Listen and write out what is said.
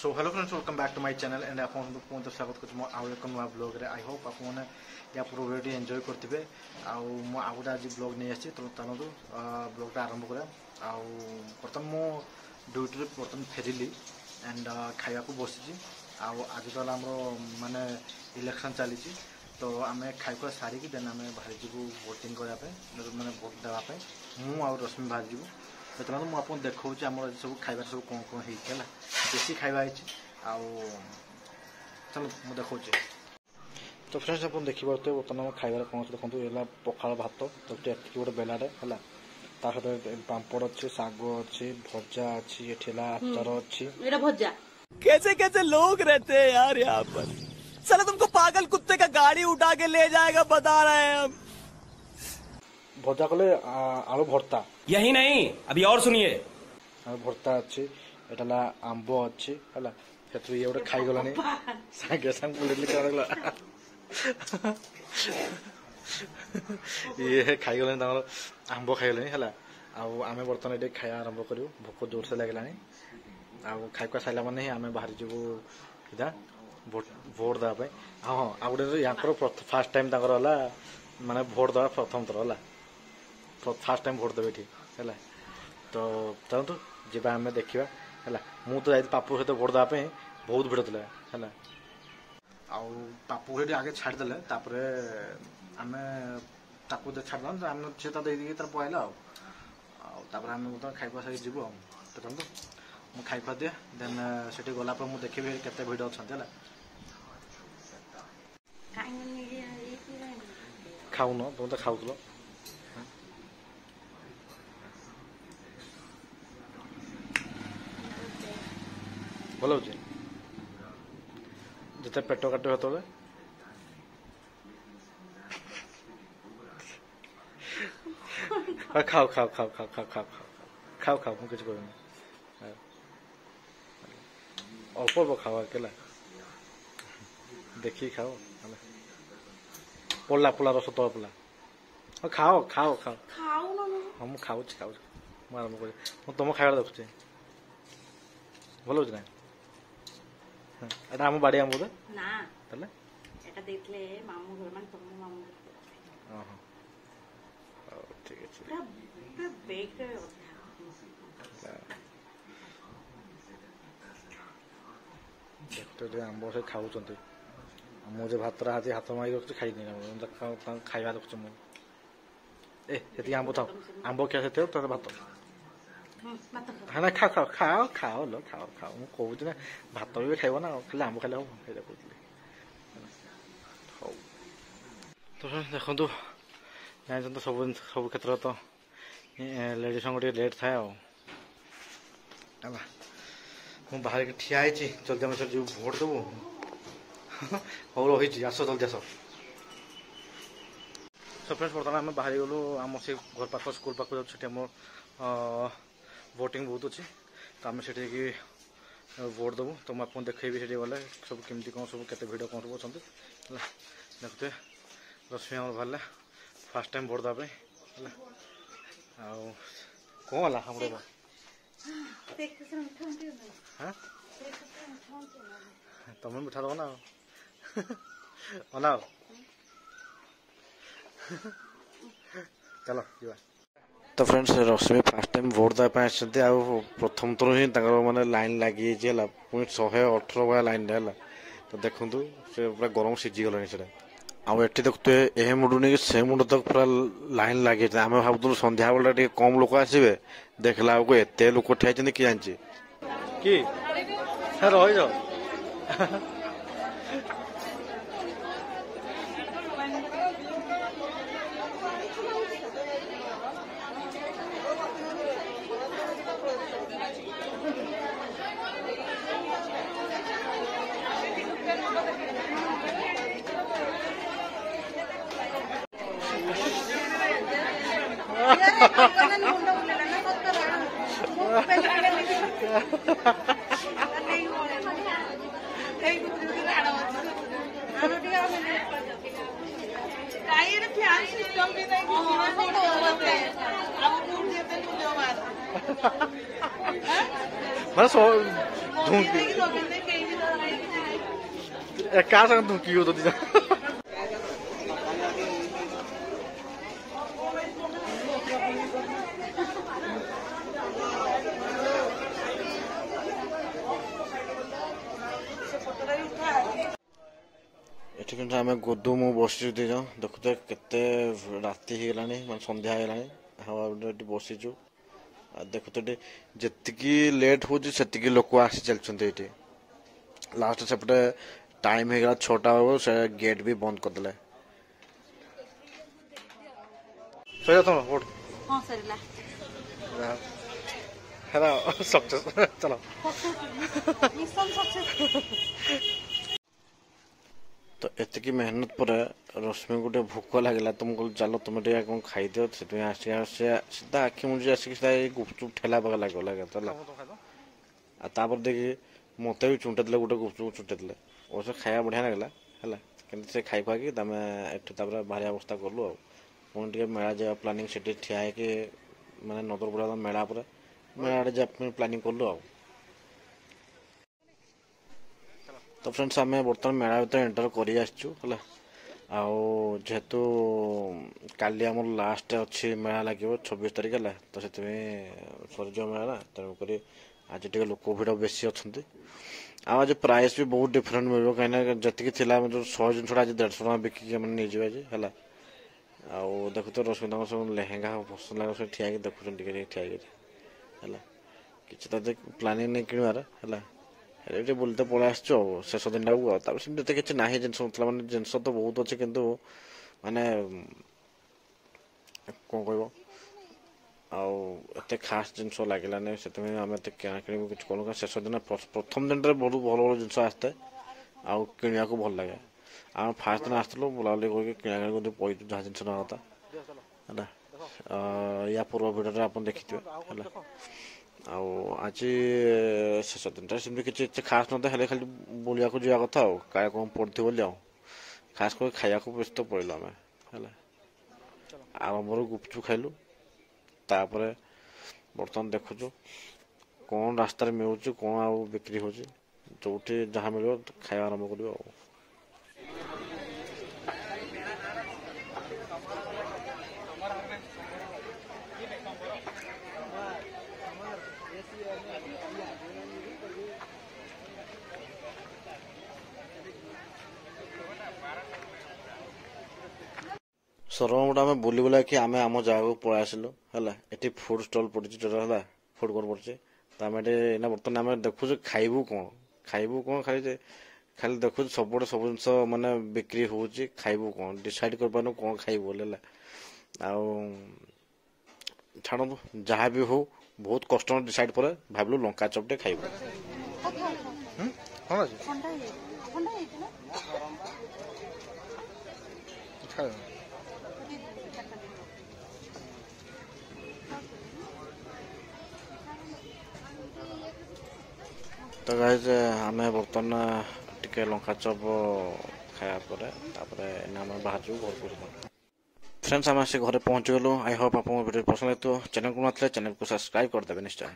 So hello friends welcome back to my channel and आप पुनः स्वागत कर आउ एक नुआ ब्लॉग रे। आई होप आप या पूरा वीडियो एंजॉय करते आउ गोटे आज ब्लॉग नहीं आसी तो चलतु ब्लॉगटा आरंभ करा। बर्तमान मो ड्यूटी बर्तमान फेरिली एंड खाया को बसी आज तो आम माने इलेक्शन चली तो आम खाई सारिकी देन आम बाहर जीवु भोटिंग करने मैंने भोट देवाई मु आ रश्मि बाहर जीवु। तो चलो मुझे देखा आम सब खाइबार सब कौन कौन है देसी खाइबा चलो मुझे देखा। तो फ्रेंड्स आप देखिए बर्तमान खाइबार कौन देखो ये पखाल भात तो गोटे बेलाटे है सहित पापड़ अच्छे साग अच्छे भजा अच्छी अचार अच्छी भजा। कैसे कैसे लोग रहते हैं यार यहाँ पर। चलो तुमको पागल कुत्ते का गाड़ी उठा के ले जाएगा बता रहे हैं हम। भजा कले आलू भर्ता यही नहीं अभी और सुनिए। आलू भर्ता अच्छी एटा आंब अच्छी है ये गोटे खाईगलानी सागे सांग बुलेटली ये खाईगलानी आंब खाईगलानी है आम बर्तमान ये खाया आरंभ करूँ भोक जोर से लगे खाइका सारा मैंने आम बाहर जीवु सीधा भोट देवाई। हाँ आ गए यहाँ फास्ट टाइम माने भोट देवा प्रथम थर है फास्ट टाइम भोट देवे ठीक है। तो चलतु जा आम देखा है मु तो जाती पापू सहित भोट देवाई बहुत भिड़ था है पापू से आगे छाड़देले आम छाड़ा आम सी तर पहला आम खाइपा सारी जीवु तो चलतु मुझे खाइपा दिए देन से गलापर मुझे देखी केते भिड़ अच्छा है खाऊन तुम तो खाऊ भल हो जिते पेट काट तो खाओ खाओ खाओ खाओ खाओ खाओ खाओ खाओ मुझे किसी कहूँ अल्प अल्प खाओ अकेला देखिए खाओ पोला पोला रस तल पोला खाओ खाओ खाओ हाँ मुझे खाऊ खाऊ आरम्भ कर तुम खाइबा देखुचे भल हो ना आम बाड़ी आम बोधे ठीक है आंब से खाऊ मुझे भात हाथ मारी रखी खाई खाइबा देखुच मुझे आंब था आंब क्या से भात हाँ ना खाओ खाओ खाओ खाओ लो खाओ खाओ मुझे ना भात भी खाइब ना खाली आंब खाइले हम ये कहती तो देखो जानते सब सब क्षेत्र तो लेडीज लेट थाए मुझे बाहर ठिया जल्दी आम जो भोट देवु हो रही आस जल्दी आस। सो फ्रेंड्स बर्तमान आम बाहर गलु आम से घर पाख स्कूल पाक जाम भोटिंग बहुत अच्छी तो आम से भोट देवु तो मुझे देखी से गले सब केमती कौन सब केते भिड कौन सब अच्छा देखते रश्मि आम बाहर फास्ट टाइम भोट देवाई कौन है हम तुम मिठा दो ना बनाओ चलो जा। तो फ्रेंड्स रश्मि फास्ट टाइम भोट देवाई प्रथम थर ही माने लाइन लगी पुणी 118 भाया लाइन है तो देखु से पूरा गरम सीझी गलानी से आठ देखते ये मुंड नहीं से मुंड तक पूरा लाइन लगे आम भावुलु संध्या बेला कम लोक आसवे देखला को एत लोक ठिया किए जानी कि रही जाओ एका संग धुकी होतो तिचा ଏଠି କିନ୍ତୁ ଆମେ ଗୋଦୁ ମୁଁ ବସିଛୁ ଦି ଜଣ ଦେଖୁଛ କେତେ ରାତି ହେଇଗଲାଣି ମାନେ ସନ୍ଧ୍ୟା ହେଇଗଲାଣି ଏଠି ବସିଛୁ ଆଉ ଦେଖୁଛ ଏଠି ଯେତିକି ଲେଟ୍ ହଉଛି ସେତିକି ଲୋକ ଆସି ଚାଲିଛନ୍ତି ଏଠି ଲାଷ୍ଟ ସେପଟେ ଟାଇମ୍ ହେଇଗଲା 6ଟା ବେଳକୁ ସେ ଗେଟ୍ ବି ବନ୍ଦ କରିଦେଲେ ସରିଲା ତମର ଭୋଟ ହଁ ସରିଲା ହେଲା ସକ୍ସେସ୍ ଚାଲ ମିଶନ ସକ୍ସେସ୍ ତ ଏତିକି ମେହନତ ପରେ ରଶ୍ମିକୁ ଟିକେ ଭୋକ ଲାଗିଲା ତ ମୁଁ କହିଲି ଚାଲ ତୁମେ ଟିକେ କ'ଣ ଖାଇଦିଅ ସେଥିପାଇଁ ଆସିକି ସିଧା ଆଖି ମୁଜି ଆସିକି ସିଧା ଏଇ ଗୁପଚୁପ ଠେଲା ପାଖ ଲାଗିଗଲା ହେଲା ଆଉ ତାପରେ ଦେଖି ମୋତେ ବି ଚୁଣ୍ଟେଇ ଦେଲେ ଗୋଟେ ଗୁପଚୁପ ଚୁଣ୍ଟେଇ ଦେଲେ ଅବଶ୍ୟ ଖାଇବା ବଢ଼ିଆ ଲାଗିଲା ହେଲା କିନ୍ତୁ ସେ ଖାଇ ଖୁଆକି ଆମେ ଏଠୁ ତାପରେ ବାହାରିବା ଅବସ୍ଥା କଲୁ ଆଉ ପୁଣି ଟିକେ ମେଳା ଯିବା ପ୍ଲାନିଂ ସେଠି ଠିଆ ହେଇକି ମାନେ ନଦରପଡ଼ା ମେଳା ପରେ ମେଳା ଆଡ଼େ ଯିବା ପାଇଁ ପ୍ଲାନିଂ କଲୁ ଆଉ ତ फ्रेंड्स आम बर्तमान मेला भर एंटर कर है आउ जेहेतु काली आम लास्ट अच्छी मेला लगे 26 तारीख है तो से सरज मेला ना तेणुक आज टे लोक भिड़ बेसी अच्छा आज प्राइस भी बहुत डिफरेंट मिल कहीं जी थी जो 100 जिन आज 150 टका बिकिक नहीं जाए है आउ देखु तो रश्मिता सब लेहेंगा पसंद लगे सब ठिया देखुन ठिया है कि प्लानिंग नहीं किणवार है ये बुलते पलि आसो शेष दिन टाक सेमती किसी ना जिन मतलब मैंने जिन तो बहुत अच्छे किंतु माने कौन कह आते खास जिन लगे से आम एत किଣା कि कौन शेष दिन प्रथम दिन बहुत भल भल जिन आसता आउ किणा को भल लगे आम फास्ट दिन आसलु बुलाबुली करके किଣା पैसा जहाँ जिन नाता है या पूर्व भिडियो आप देखी है आज शेष दिन सेमती किसी खास ना खाली बुलिया को जावा कथा क्या कौन पड़ती बोली खास कर खाया बेस तो पड़ल आम है आरंभ गुपचुप खाइलु तापर बर्तमान देखुचु कौन रास्ता मिलूँ कौन आ बिक्री हो जो जहाँ मिल खाया आरंभ कर सरमगुड़ा आम बुली बुला कि आम आम जगह को पलि आसिलु है ये फुड स्टल पड़ी है फुड कोर्ट पड़ी तो आम ये बर्तमान आम देखु खाइबू कौन खाली खाली देखु सब सब जिन मानने बिक्री हो खाइबू कौन डिसाइड कर पार कौन खाइबू है छाड़ू जहाँ भी हो बहुत कष्ट डिसाइड पर भाविलु लंका चप टे खाइबू तो गाइज आम बर्तमान टिके लंका चप खाया बाहर घर को फ्रेंड्स आम आस घर पहुँच गलु आई होप आप वीडियो पसंद लगे चैनल को ना चैनल को सब्सक्राइब करदे निश्चय।